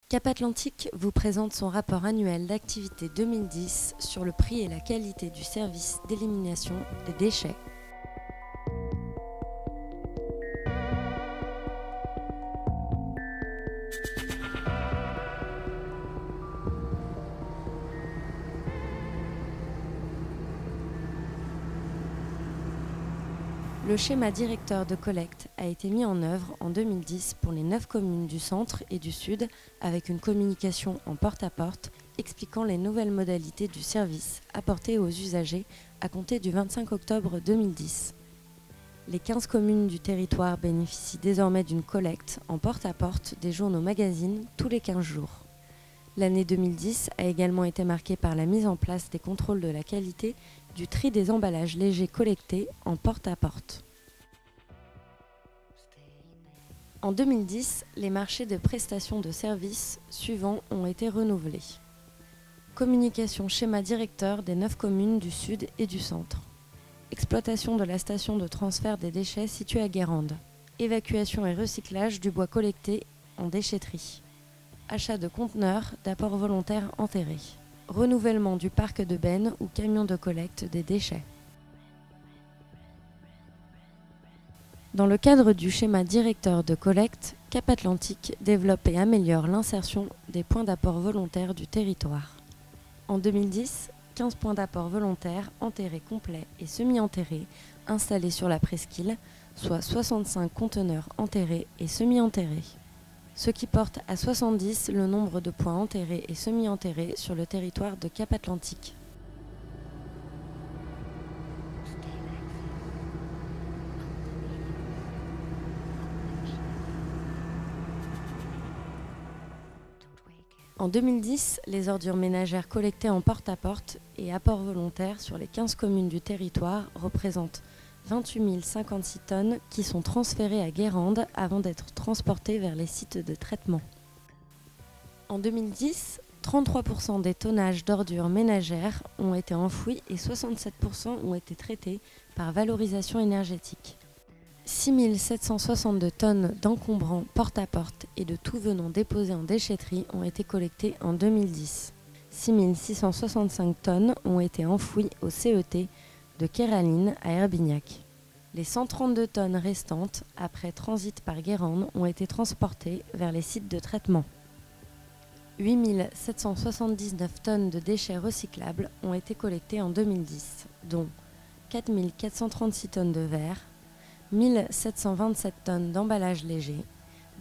Cap Atlantique vous présente son rapport annuel d'activité 2010 sur le prix et la qualité du service d'élimination des déchets. Le schéma directeur de collecte a été mis en œuvre en 2010 pour les 9 communes du centre et du sud avec une communication en porte-à-porte expliquant les nouvelles modalités du service apporté aux usagers à compter du 25 octobre 2010. Les 15 communes du territoire bénéficient désormais d'une collecte en porte-à-porte des journaux magazines tous les 15 jours. L'année 2010 a également été marquée par la mise en place des contrôles de la qualité du tri des emballages légers collectés en porte-à-porte. En 2010, les marchés de prestations de services suivants ont été renouvelés. Communication schéma directeur des 9 communes du sud et du centre. Exploitation de la station de transfert des déchets située à Guérande. Évacuation et recyclage du bois collecté en déchetterie. Achat de conteneurs d'apports volontaires enterrés. Renouvellement du parc de bennes ou camions de collecte des déchets. Dans le cadre du schéma directeur de collecte, Cap Atlantique développe et améliore l'insertion des points d'apport volontaires du territoire. En 2010, 15 points d'apport volontaires enterrés complets et semi-enterrés installés sur la presqu'île, soit 65 conteneurs enterrés et semi-enterrés. Ce qui porte à 70 le nombre de points enterrés et semi-enterrés sur le territoire de Cap Atlantique. En 2010, les ordures ménagères collectées en porte-à-porte et apports volontaires sur les 15 communes du territoire représentent 28 056 tonnes qui sont transférées à Guérande avant d'être transportées vers les sites de traitement. En 2010, 33% des tonnages d'ordures ménagères ont été enfouis et 67% ont été traités par valorisation énergétique. 6 762 tonnes d'encombrants porte-à-porte et de tout venant déposés en déchetterie ont été collectées en 2010. 6 665 tonnes ont été enfouies au CET de Kéraline à Herbignac. Les 132 tonnes restantes, après transit par Guérande, ont été transportées vers les sites de traitement. 8 779 tonnes de déchets recyclables ont été collectées en 2010, dont 4 436 tonnes de verre, 1 727 tonnes d'emballages légers,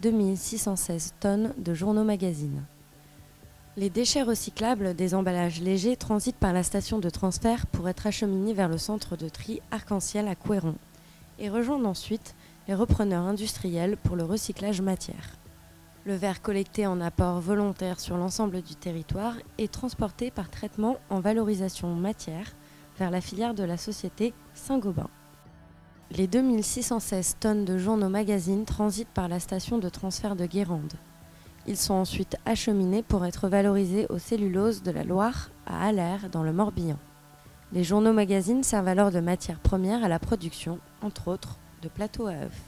2 616 tonnes de journaux magazines. Les déchets recyclables des emballages légers transitent par la station de transfert pour être acheminés vers le centre de tri Arc-en-Ciel à Couëron et rejoignent ensuite les repreneurs industriels pour le recyclage matière. Le verre collecté en apport volontaire sur l'ensemble du territoire est transporté par traitement en valorisation matière vers la filière de la société Saint-Gobain. Les 2616 tonnes de journaux magazines transitent par la station de transfert de Guérande. Ils sont ensuite acheminés pour être valorisés au cellulose de la Loire à Allaire dans le Morbihan. Les journaux magazines servent alors de matière première à la production, entre autres, de plateaux à œufs.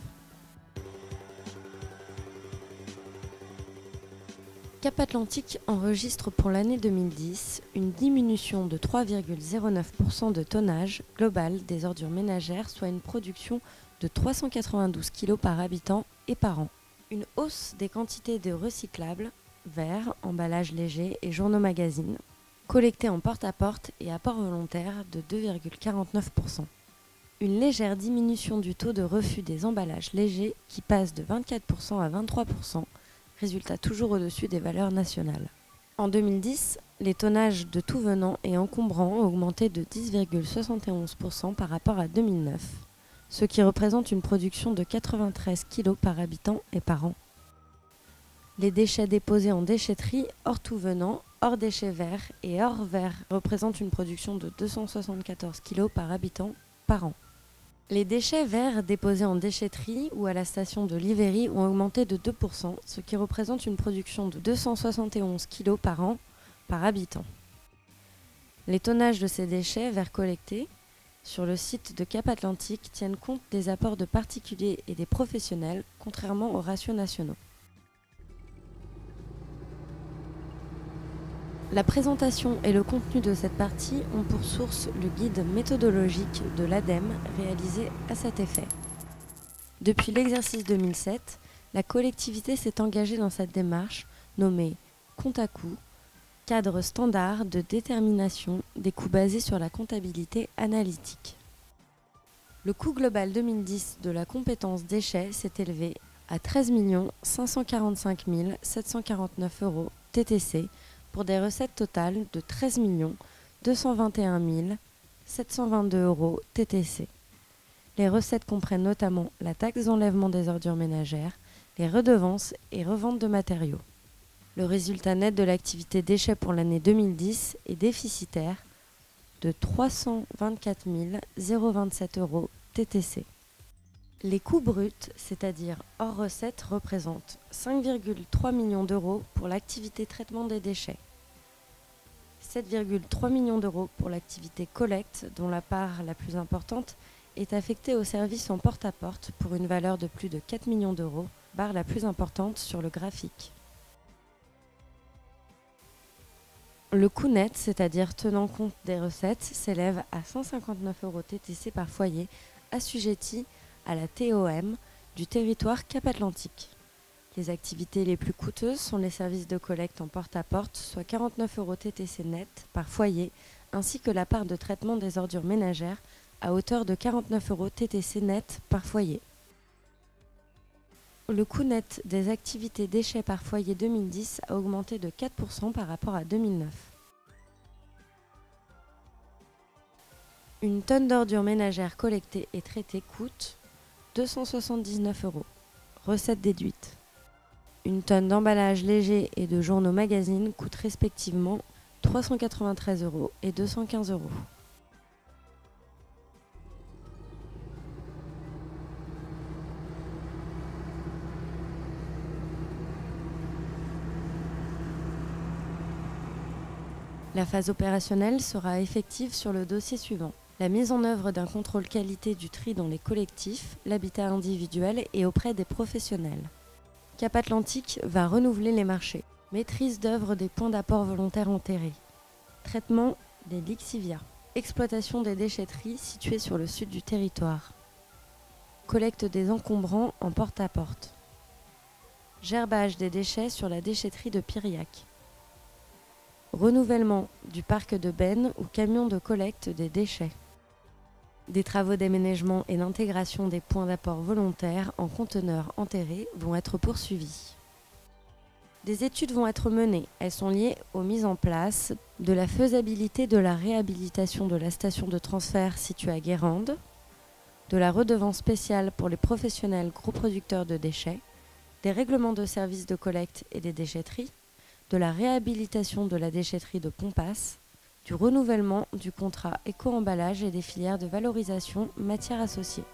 Cap Atlantique enregistre pour l'année 2010 une diminution de 3,09% de tonnage global des ordures ménagères, soit une production de 392 kg par habitant et par an. Une hausse des quantités de recyclables, verre, emballages légers et journaux magazines, collectés en porte-à-porte et apport volontaire de 2,49%. Une légère diminution du taux de refus des emballages légers qui passe de 24% à 23%, résultat toujours au-dessus des valeurs nationales. En 2010, les tonnages de tout venant et encombrants ont augmenté de 10,71% par rapport à 2009, ce qui représente une production de 93 kg par habitant et par an. Les déchets déposés en déchetterie, hors tout venant, hors déchets verts et hors verre représentent une production de 274 kg par habitant par an. Les déchets verts déposés en déchetterie ou à la station de Livéry ont augmenté de 2%, ce qui représente une production de 271 kg par an par habitant. Les tonnages de ces déchets verts collectés sur le site de Cap Atlantique tiennent compte des apports de particuliers et des professionnels, contrairement aux ratios nationaux. La présentation et le contenu de cette partie ont pour source le guide méthodologique de l'ADEME réalisé à cet effet. Depuis l'exercice 2007, la collectivité s'est engagée dans cette démarche nommée compte à coûts, cadre standard de détermination des coûts basés sur la comptabilité analytique. Le coût global 2010 de la compétence déchets s'est élevé à 13 545 749 € TTC pour des recettes totales de 13 221 722 € TTC. Les recettes comprennent notamment la taxe d'enlèvement des ordures ménagères, les redevances et reventes de matériaux. Le résultat net de l'activité déchets pour l'année 2010 est déficitaire de 324 027 € TTC. Les coûts bruts, c'est-à-dire hors recettes, représentent 5,3 millions d'euros pour l'activité traitement des déchets, 7,3 millions d'euros pour l'activité collecte, dont la part la plus importante est affectée aux services en porte-à-porte pour une valeur de plus de 4 millions d'euros, barre la plus importante sur le graphique. Le coût net, c'est-à-dire tenant compte des recettes, s'élève à 159 € TTC par foyer, assujetti à la TOM du territoire Cap-Atlantique. Les activités les plus coûteuses sont les services de collecte en porte-à-porte, soit 49 € TTC net par foyer, ainsi que la part de traitement des ordures ménagères à hauteur de 49 € TTC net par foyer. Le coût net des activités déchets par foyer 2010 a augmenté de 4% par rapport à 2009. Une tonne d'ordures ménagères collectées et traitées coûte 279 €, recettes déduites. Une tonne d'emballage léger et de journaux magazines coûte respectivement 393 € et 215 €. La phase opérationnelle sera effective sur le dossier suivant. La mise en œuvre d'un contrôle qualité du tri dans les collectifs, l'habitat individuel et auprès des professionnels. Cap-Atlantique va renouveler les marchés. Maîtrise d'œuvre des points d'apport volontaires enterrés. Traitement des lixivias. Exploitation des déchetteries situées sur le sud du territoire. Collecte des encombrants en porte-à-porte. Gerbage des déchets sur la déchetterie de Piriac. Renouvellement du parc de bennes ou camions de collecte des déchets. Des travaux d'aménagement et d'intégration des points d'apport volontaires en conteneurs enterrés vont être poursuivis. Des études vont être menées. Elles sont liées aux mises en place de la faisabilité de la réhabilitation de la station de transfert située à Guérande, de la redevance spéciale pour les professionnels gros producteurs de déchets, des règlements de services de collecte et des déchetteries, de la réhabilitation de la déchetterie de Pompas, du renouvellement du contrat éco-emballage et des filières de valorisation matières associées.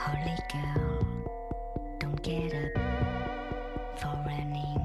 Holy girl, don't get up for running.